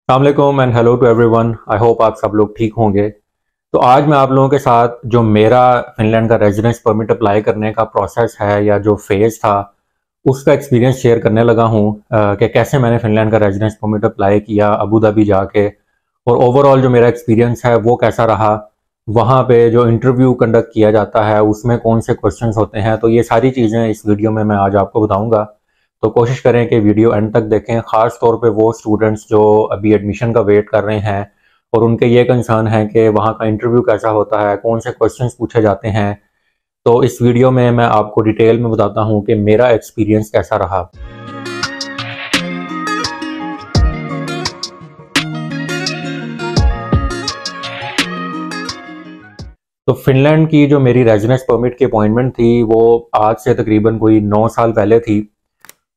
अस्सलामुअलैकुम and hello to everyone. I hope आप सब लोग ठीक होंगे। तो आज मैं आप लोगों के साथ जो मेरा फिनलैंड का रेजिडेंस परमिट अप्लाई करने का प्रोसेस है या जो फेज़ था उसका एक्सपीरियंस शेयर करने लगा हूँ कि कैसे मैंने फिनलैंड का रेजिडेंस परमिट अप्लाई किया अबू धाबी जाके, और ओवरऑल जो मेरा एक्सपीरियंस है वो कैसा रहा। वहाँ पे जो इंटरव्यू कंडक्ट किया जाता है उसमें कौन से क्वेश्चंस होते हैं, तो ये सारी चीज़ें इस वीडियो में मैं आज आपको बताऊँगा। तो कोशिश करें कि वीडियो एंड तक देखें, ख़ास तौर पे वो स्टूडेंट्स जो अभी एडमिशन का वेट कर रहे हैं और उनके ये कंसर्न है कि वहाँ का इंटरव्यू कैसा होता है, कौन से क्वेश्चंस पूछे जाते हैं। तो इस वीडियो में मैं आपको डिटेल में बताता हूँ कि मेरा एक्सपीरियंस कैसा रहा। तो फिनलैंड की जो मेरी रेजिडेंस परमिट की अपॉइंटमेंट थी वो आज से तकरीबन कोई 9 साल पहले थी।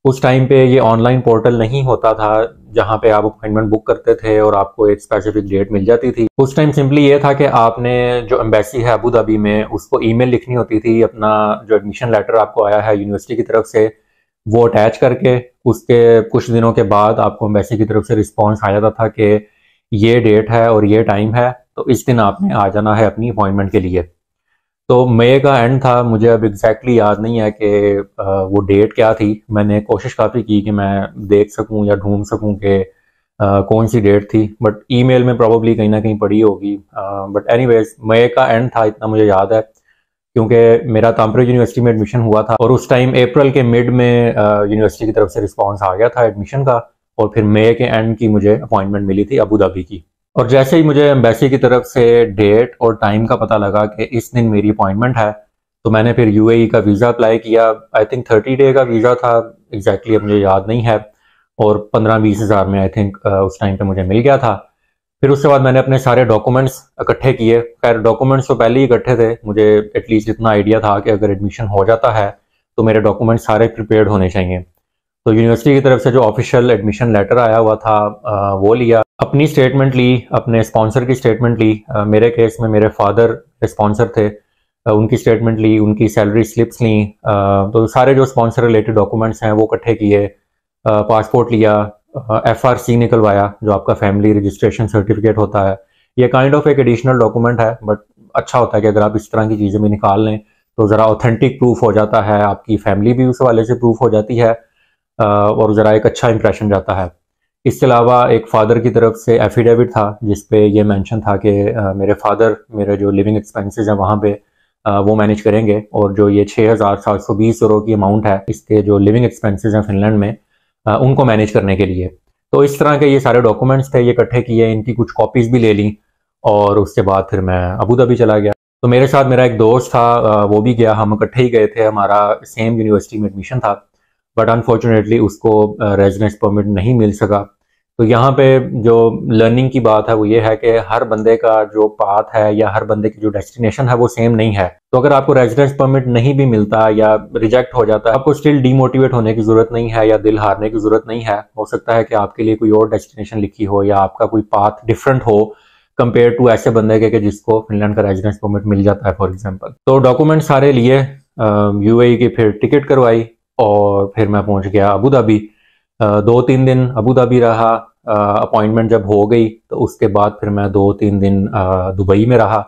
उस टाइम पे ये ऑनलाइन पोर्टल नहीं होता था जहाँ पे आप अपॉइंटमेंट बुक करते थे और आपको एक स्पेसिफिक डेट मिल जाती थी। उस टाइम सिंपली ये था कि आपने जो एम्बेसी है अबू धाबी में उसको ईमेल लिखनी होती थी, अपना जो एडमिशन लेटर आपको आया है यूनिवर्सिटी की तरफ से वो अटैच करके, उसके कुछ दिनों के बाद आपको एम्बेसी की तरफ से रिस्पॉन्स आ जाता था कि ये डेट है और ये टाइम है, तो इस दिन आपने आ जाना है अपनी अपॉइंटमेंट के लिए। तो मई का एंड था, मुझे अब एग्जैक्टली याद नहीं है कि वो डेट क्या थी। मैंने कोशिश काफ़ी की कि मैं देख सकूं या ढूंढ सकूं कि कौन सी डेट थी, बट ईमेल में प्रोबेबली कहीं ना कहीं पड़ी होगी। बट एनीवेज मई का एंड था, इतना मुझे याद है, क्योंकि मेरा तामप्रेज यूनिवर्सिटी में एडमिशन हुआ था और उस टाइम अप्रैल के मिड में यूनिवर्सिटी की तरफ से रिस्पॉन्स आ गया था एडमिशन का, और फिर मई के एंड की मुझे अपॉइंटमेंट मिली थी अबू धाबी की। और जैसे ही मुझे एम्बेसी की तरफ से डेट और टाइम का पता लगा कि इस दिन मेरी अपॉइंटमेंट है, तो मैंने फिर यूएई का वीज़ा अप्लाई किया। आई थिंक 30 डे का वीज़ा था, एग्जैक्टली अब मुझे याद नहीं है, और 15-20 हज़ार में आई थिंक उस टाइम पे मुझे मिल गया था। फिर उसके बाद मैंने अपने सारे डॉक्यूमेंट्स इकट्ठे किए। खैर डॉक्यूमेंट्स तो पहले ही इकट्ठे थे, मुझे एटलीस्ट इतना आइडिया था कि अगर एडमिशन हो जाता है तो मेरे डॉक्यूमेंट्स सारे प्रिपेयर्ड होने चाहिए। तो यूनिवर्सिटी की तरफ से जो ऑफिशियल एडमिशन लेटर आया हुआ था वो लिया, अपनी स्टेटमेंट ली, अपने स्पॉन्सर की स्टेटमेंट ली। मेरे केस में मेरे फादर स्पॉन्सर थे, उनकी स्टेटमेंट ली, उनकी सैलरी स्लिप्स ली। तो सारे जो स्पॉन्सर रिलेटेड डॉक्यूमेंट्स हैं वो इकट्ठे किए। पासपोर्ट लिया, FRC निकलवाया जो आपका फैमिली रजिस्ट्रेशन सर्टिफिकेट होता है। ये काइंड ऑफ एक एडिशनल डॉक्यूमेंट है, बट अच्छा होता है कि अगर आप इस तरह की चीज़ें भी निकाल लें तो ज़रा ऑथेंटिक प्रूफ हो जाता है, आपकी फैमिली भी उस हवाले से प्रूफ हो जाती है और ज़रा एक अच्छा इंप्रेशन जाता है। इसके अलावा एक फ़ादर की तरफ से एफिडेविट था जिसपे ये मेंशन था कि मेरे फादर मेरे जो लिविंग एक्सपेंसेस हैं वहाँ पे वो मैनेज करेंगे, और जो ये 6,720 यूरो की अमाउंट है इसके जो लिविंग एक्सपेंसेस हैं फिनलैंड में उनको मैनेज करने के लिए। तो इस तरह के ये सारे डॉक्यूमेंट्स थे, ये इकट्ठे किए, इनकी कुछ कॉपीज़ भी ले ली, और उसके बाद फिर मैं अबू धाबी चला गया। तो मेरे साथ मेरा एक दोस्त था, वो भी गया, हम इकट्ठे ही गए थे, हमारा सेम यूनिवर्सिटी में एडमिशन था, बट अनफॉर्चुनेटली उसको रेजिडेंस परमिट नहीं मिल सका। तो यहाँ पे जो लर्निंग की बात है वो ये है कि हर बंदे का जो पाथ है या हर बंदे की जो डेस्टिनेशन है वो सेम नहीं है। तो अगर आपको रेजिडेंस परमिट नहीं भी मिलता या रिजेक्ट हो जाता है, आपको स्टिल डीमोटिवेट होने की जरूरत नहीं है या दिल हारने की जरूरत नहीं है। हो सकता है कि आपके लिए कोई और डेस्टिनेशन लिखी हो या आपका कोई पाथ डिफरेंट हो कंपेयर टू ऐसे बंदे के जिसको फिनलैंड का रेजिडेंस परमिट मिल जाता है फॉर एग्जाम्पल। तो डॉक्यूमेंट सारे लिए, यूएई की फिर टिकट करवाई और फिर मैं पहुंच गया अबू धाबी। 2-3 दिन अबू धाबी रहा। अपॉइंटमेंट जब हो गई तो उसके बाद फिर मैं 2-3 दिन दुबई में रहा।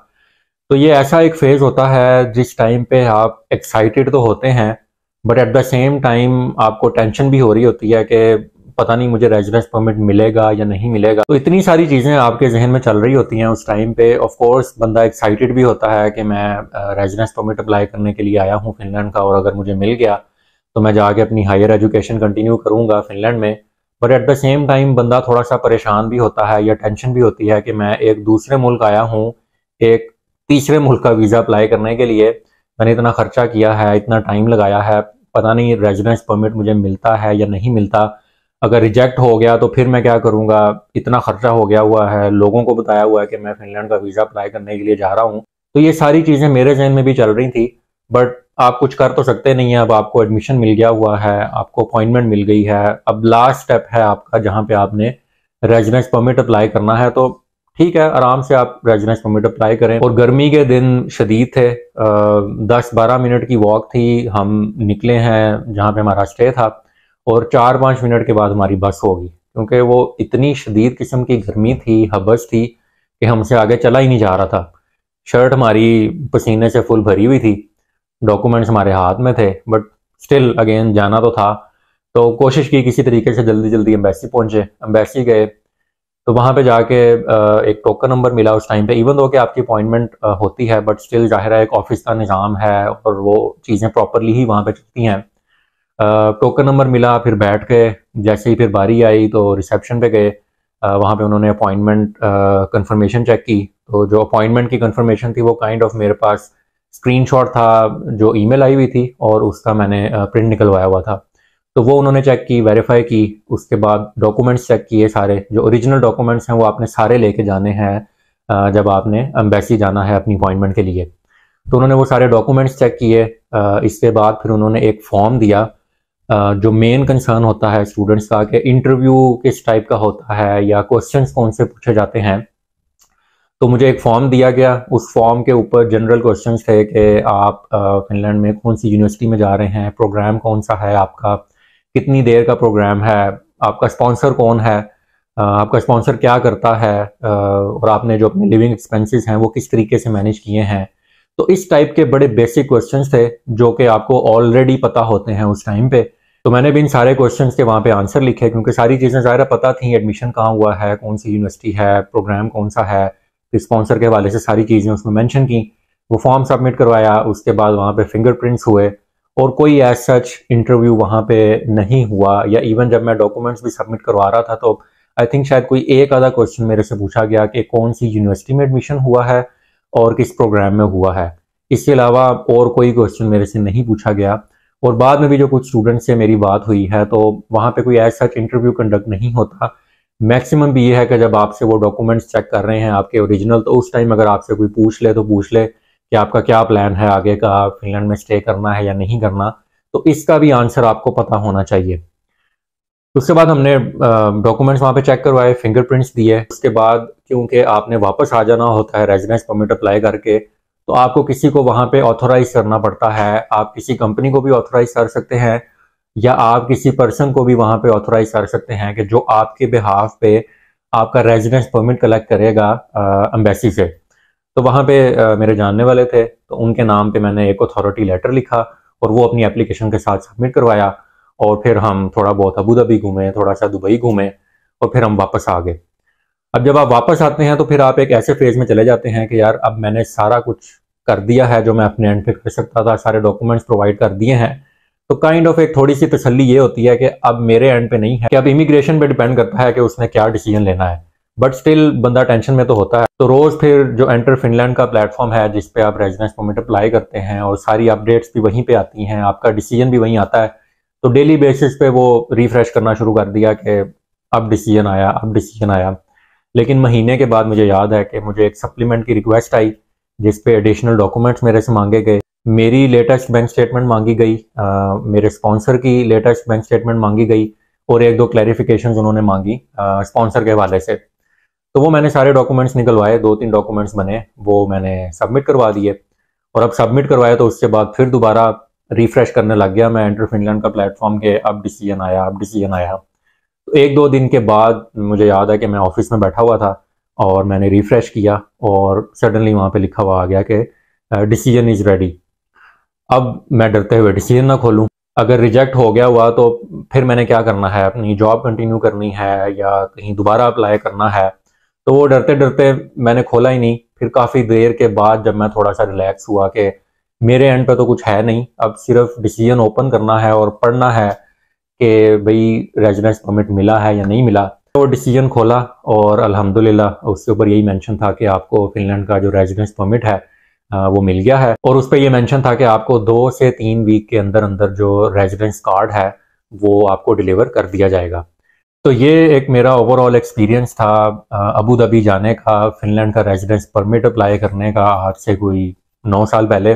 तो ये ऐसा एक फेज़ होता है जिस टाइम पे आप एक्साइटेड तो होते हैं, but at the same time आपको टेंशन भी हो रही होती है कि पता नहीं मुझे रेजिडेंस परमिट मिलेगा या नहीं मिलेगा। तो इतनी सारी चीज़ें आपके जहन में चल रही होती हैं उस टाइम पे। ऑफ कोर्स बंदा एक्साइटेड भी होता है कि मैं रेजिडेंस परमिट अप्लाई करने के लिए आया हूँ फिनलैंड का, और अगर मुझे मिल गया तो मैं जाके अपनी हायर एजुकेशन कंटिन्यू करूँगा फिनलैंड में। But at the same time बंदा थोड़ा सा परेशान भी होता है या टेंशन भी होती है कि मैं एक दूसरे मुल्क आया हूँ, एक तीसरे मुल्क का वीज़ा अप्लाई करने के लिए। मैंने इतना खर्चा किया है, इतना टाइम लगाया है, पता नहीं रेजिडेंस परमिट मुझे मिलता है या नहीं मिलता। अगर रिजेक्ट हो गया तो फिर मैं क्या करूँगा, इतना खर्चा हो गया हुआ है, लोगों को बताया हुआ है कि मैं फिनलैंड का वीज़ा अप्लाई करने के लिए जा रहा हूँ। तो ये सारी चीज़ें मेरे जहन में भी चल रही थी, बट आप कुछ कर तो सकते नहीं है। अब आपको एडमिशन मिल गया हुआ है, आपको अपॉइंटमेंट मिल गई है, अब लास्ट स्टेप है आपका जहाँ पे आपने रेजिडेंस परमिट अप्लाई करना है। तो ठीक है, आराम से आप रेजिडेंस परमिट अप्लाई करें। और गर्मी के दिन शदीद थे, 10-12 मिनट की वॉक थी, हम निकले हैं जहाँ पे हमारा स्टे था, और 4-5 मिनट के बाद हमारी बस होगी। क्योंकि वो इतनी शदीद किस्म की गर्मी थी, हबस थी कि हमसे आगे चला ही नहीं जा रहा था। शर्ट हमारी पसीने से फुल भरी हुई थी, डॉक्यूमेंट्स हमारे हाथ में थे, बट स्टिल अगेन जाना तो था। तो कोशिश की किसी तरीके से जल्दी जल्दी एम्बेसी पहुंचे। एम्बेसी गए तो वहाँ पे जाके एक टोकन नंबर मिला उस टाइम पे, इवन दो कि आपकी अपॉइंटमेंट होती है, बट स्टिल जाहिर है एक ऑफिस का निज़ाम है और वो चीज़ें प्रॉपरली ही वहाँ पे चलती हैं। टोकन नंबर मिला, फिर बैठ गए। जैसे ही फिर बारी आई तो रिसेप्शन पे गए। वहाँ पे उन्होंने अपॉइंटमेंट कंफर्मेशन चेक की। तो जो अपॉइंटमेंट की कंफर्मेशन थी वो काइंड ऑफ मेरे पास स्क्रीनशॉट था जो ईमेल आई हुई थी, और उसका मैंने प्रिंट निकलवाया हुआ था। तो वो उन्होंने चेक की, वेरीफाई की। उसके बाद डॉक्यूमेंट्स चेक किए, सारे जो ओरिजिनल डॉक्यूमेंट्स हैं वो आपने सारे लेके जाने हैं जब आपने एम्बेसी जाना है अपनी अपॉइंटमेंट के लिए। तो उन्होंने वो सारे डॉक्यूमेंट्स चेक किए। इसके बाद फिर उन्होंने एक फॉर्म दिया। जो मेन कंसर्न होता है स्टूडेंट्स का कि इंटरव्यू किस टाइप का होता है या क्वेश्चंस कौन से पूछे जाते हैं, तो मुझे एक फॉर्म दिया गया। उस फॉर्म के ऊपर जनरल क्वेश्चंस थे कि आप फिनलैंड में कौन सी यूनिवर्सिटी में जा रहे हैं, प्रोग्राम कौन सा है आपका, कितनी देर का प्रोग्राम है, आपका स्पॉन्सर कौन है, आपका स्पॉन्सर क्या करता है, और आपने जो अपने लिविंग एक्सपेंसेस हैं वो किस तरीके से मैनेज किए हैं। तो इस टाइप के बड़े बेसिक क्वेश्चंस थे जो कि आपको ऑलरेडी पता होते हैं उस टाइम पे। तो मैंने भी इन सारे क्वेश्चंस के वहाँ पे आंसर लिखे, क्योंकि सारी चीज़ें ज़ाहिर पता थी, एडमिशन कहाँ हुआ है, कौन सी यूनिवर्सिटी है, प्रोग्राम कौन सा है, फिर स्पॉन्सर के हवाले से सारी चीज़ें उसमें मेंशन की। वो फॉर्म सबमिट करवाया। उसके बाद वहाँ पे फिंगरप्रिंट्स हुए, और कोई एज सच इंटरव्यू वहाँ पे नहीं हुआ। या इवन जब मैं डॉक्यूमेंट्स भी सबमिट करवा रहा था तो आई थिंक शायद कोई एक आधा क्वेश्चन मेरे से पूछा गया कि कौन सी यूनिवर्सिटी में एडमिशन हुआ है और किस प्रोग्राम में हुआ है। इसके अलावा और कोई क्वेश्चन मेरे से नहीं पूछा गया। और बाद में भी जो कुछ स्टूडेंट्स से मेरी बात हुई है तो वहाँ पे कोई एज सच इंटरव्यू कंडक्ट नहीं होता। मैक्सिमम भी ये है कि जब आपसे वो डॉक्यूमेंट्स चेक कर रहे हैं आपके ओरिजिनल, तो उस टाइम अगर आपसे कोई पूछ ले तो पूछ ले कि आपका क्या प्लान है आगे का, फिनलैंड में स्टे करना है या नहीं करना। तो इसका भी आंसर आपको पता होना चाहिए। उसके बाद हमने डॉक्यूमेंट्स वहाँ पे चेक करवाए, फिंगरप्रिंट्स दिए। उसके बाद क्योंकि आपने वापस आ जाना होता है रेजिडेंस परमिट अप्लाई करके, तो आपको किसी को वहाँ पे ऑथोराइज करना पड़ता है। आप किसी कंपनी को भी ऑथोराइज कर सकते हैं या आप किसी पर्सन को भी वहाँ पे ऑथोराइज कर सकते हैं कि जो आपके बिहाफ पे आपका रेजिडेंस परमिट कलेक्ट करेगा एम्बेसी से। तो वहाँ पे मेरे जानने वाले थे, तो उनके नाम पे मैंने एक अथॉरिटी लेटर लिखा और वो अपनी एप्लीकेशन के साथ सबमिट करवाया। और फिर हम थोड़ा बहुत अबू धाबी घूमे, थोड़ा सा दुबई घूमे, और फिर हम वापस आ गए। अब जब आप वापस आते हैं तो फिर आप एक ऐसे फेज में चले जाते हैं कि यार अब मैंने सारा कुछ कर दिया है जो मैं अपने एंड पे कर सकता था, सारे डॉक्यूमेंट्स प्रोवाइड कर दिए हैं। तो काइंड ऑफ एक थोड़ी सी तसल्ली ये होती है कि अब मेरे एंड पे नहीं है, कि अब इमिग्रेशन पे डिपेंड करता है कि उसने क्या डिसीजन लेना है। बट स्टिल बंदा टेंशन में तो होता है। तो रोज फिर जो एंटर फिनलैंड का प्लेटफॉर्म है जिस पे आप रेजिडेंस परमिट अप्लाई करते हैं और सारी अपडेट्स भी वहीं पे आती हैं, आपका डिसीजन भी वहीं आता है, तो डेली बेसिस पे वो रिफ्रेश करना शुरू कर दिया कि अब डिसीजन आया, अब डिसीजन आया। लेकिन महीने के बाद मुझे याद है कि मुझे एक सप्लीमेंट की रिक्वेस्ट आई जिस पे एडिशनल डॉक्यूमेंट्स मेरे से मांगे गए। मेरी लेटेस्ट बैंक स्टेटमेंट मांगी गई, मेरे स्पॉन्सर की लेटेस्ट बैंक स्टेटमेंट मांगी गई, और एक दो क्लैरिफिकेशंस उन्होंने मांगी स्पॉन्सर के हवाले से। तो वो मैंने सारे डॉक्यूमेंट्स निकलवाए, 2-3 डॉक्यूमेंट्स बने, वो मैंने सबमिट करवा दिए। और अब सबमिट करवाया तो उसके बाद फिर दोबारा रिफ्रेश करने लग गया मैं एंटर फिनलैंड का प्लेटफॉर्म के अब डिसीजन आया, अब डिसीजन आया। तो 1-2 दिन के बाद मुझे याद है कि मैं ऑफिस में बैठा हुआ था और मैंने रिफ्रेश किया और सडनली वहाँ पे लिखा हुआ आ गया कि डिसीजन इज रेडी। अब मैं डरते हुए डिसीजन ना खोलूँ, अगर रिजेक्ट हो गया हुआ तो फिर मैंने क्या करना है, अपनी जॉब कंटिन्यू करनी है या कहीं दोबारा अप्लाई करना है। तो वो डरते डरते मैंने खोला ही नहीं। फिर काफ़ी देर के बाद जब मैं थोड़ा सा रिलैक्स हुआ कि मेरे एंड पे तो कुछ है नहीं, अब सिर्फ डिसीजन ओपन करना है और पढ़ना है कि भाई रेजिडेंस परमिट मिला है या नहीं मिला। तो डिसीजन खोला और अल्हम्दुलिल्लाह उसके ऊपर यही मेंशन था कि आपको फिनलैंड का जो रेजिडेंस परमिट है वो मिल गया है। और उस पर यह मेंशन था कि आपको 2 से 3 वीक के अंदर अंदर जो रेजिडेंस कार्ड है वो आपको डिलीवर कर दिया जाएगा। तो ये एक मेरा ओवरऑल एक्सपीरियंस था अबू धाबी जाने का, फिनलैंड का रेजिडेंस परमिट अप्लाई करने का, आज से कोई 9 साल पहले।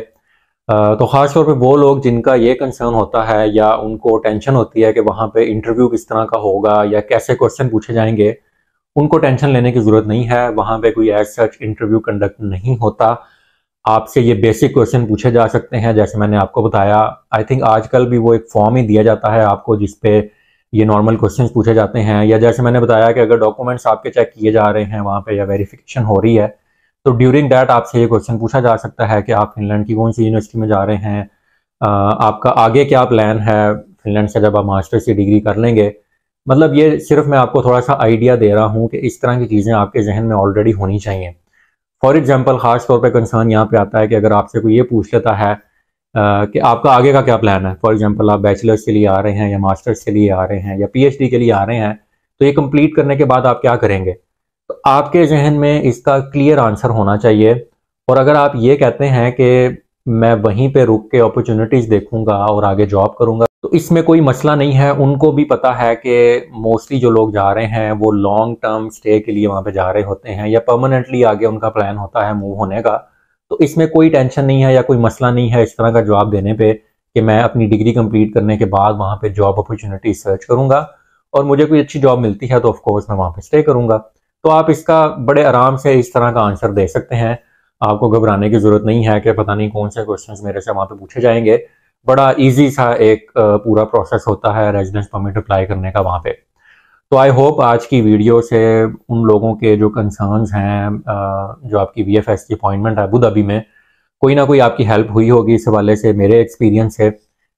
तो ख़ास तौर पे वो लोग जिनका ये कंसर्न होता है या उनको टेंशन होती है कि वहाँ पे इंटरव्यू किस तरह का होगा या कैसे क्वेश्चन पूछे जाएंगे, उनको टेंशन लेने की ज़रूरत नहीं है। वहाँ पे कोई एज सच इंटरव्यू कंडक्ट नहीं होता। आपसे ये बेसिक क्वेश्चन पूछे जा सकते हैं जैसे मैंने आपको बताया। आई थिंक आजकल भी वो एक फॉर्म ही दिया जाता है आपको जिसपे ये नॉर्मल क्वेश्चंस पूछे जाते हैं, या जैसे मैंने बताया कि अगर डॉक्यूमेंट्स आपके चेक किए जा रहे हैं वहाँ पे या वेरिफिकेशन हो रही है, तो ड्यूरिंग दैट आपसे ये क्वेश्चन पूछा जा सकता है कि आप फिनलैंड की कौन सी यूनिवर्सिटी में जा रहे हैं, आपका आगे क्या प्लान है फिनलैंड से जब आप मास्टर्स की डिग्री कर लेंगे। मतलब ये सिर्फ मैं आपको थोड़ा सा आइडिया दे रहा हूँ कि इस तरह की चीज़ें आपके जहन में ऑलरेडी होनी चाहिए। फॉर एग्जाम्पल ख़ास तौर पे कंसर्न यहाँ पे आता है कि अगर आपसे कोई ये पूछ लेता है कि आपका आगे का क्या प्लान है, फॉर एग्जांपल आप बैचलर्स के लिए आ रहे हैं या मास्टर्स के लिए आ रहे हैं या पीएचडी के लिए आ रहे हैं, तो ये कंप्लीट करने के बाद आप क्या करेंगे, तो आपके जहन में इसका क्लियर आंसर होना चाहिए। और अगर आप ये कहते हैं कि मैं वहीं पे रुक के अपॉर्चुनिटीज़ देखूंगा और आगे जॉब करूंगा, तो इसमें कोई मसला नहीं है। उनको भी पता है कि मोस्टली जो लोग जा रहे हैं वो लॉन्ग टर्म स्टे के लिए वहाँ पे जा रहे होते हैं या परमानेंटली आगे उनका प्लान होता है मूव होने का। तो इसमें कोई टेंशन नहीं है या कोई मसला नहीं है इस तरह का जवाब देने पे कि मैं अपनी डिग्री कंप्लीट करने के बाद वहाँ पे जॉब अपॉर्चुनिटी सर्च करूंगा और मुझे कोई अच्छी जॉब मिलती है तो ऑफ कोर्स मैं वहाँ पे स्टे करूंगा। तो आप इसका बड़े आराम से इस तरह का आंसर दे सकते हैं। आपको घबराने की जरूरत नहीं है कि पता नहीं कौन से क्वेश्चंस मेरे से वहाँ पे पूछे जाएंगे। बड़ा ईजी सा एक पूरा प्रोसेस होता है रेजिडेंस परमिट अप्लाई करने का वहाँ पे। तो आई होप आज की वीडियो से उन लोगों के जो कंसर्न्स हैं, जो आपकी वीएफएस की अपॉइंटमेंट है अबू धाबी में, कोई ना कोई आपकी हेल्प हुई होगी इस हवाले से। मेरे एक्सपीरियंस से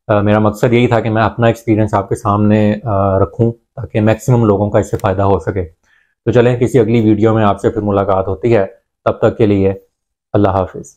मेरा मकसद यही था कि मैं अपना एक्सपीरियंस आपके सामने रखूं ताकि मैक्सिमम लोगों का इससे फ़ायदा हो सके। तो चलें किसी अगली वीडियो में आपसे फिर मुलाकात होती है, तब तक के लिए अल्लाह हाफिज़।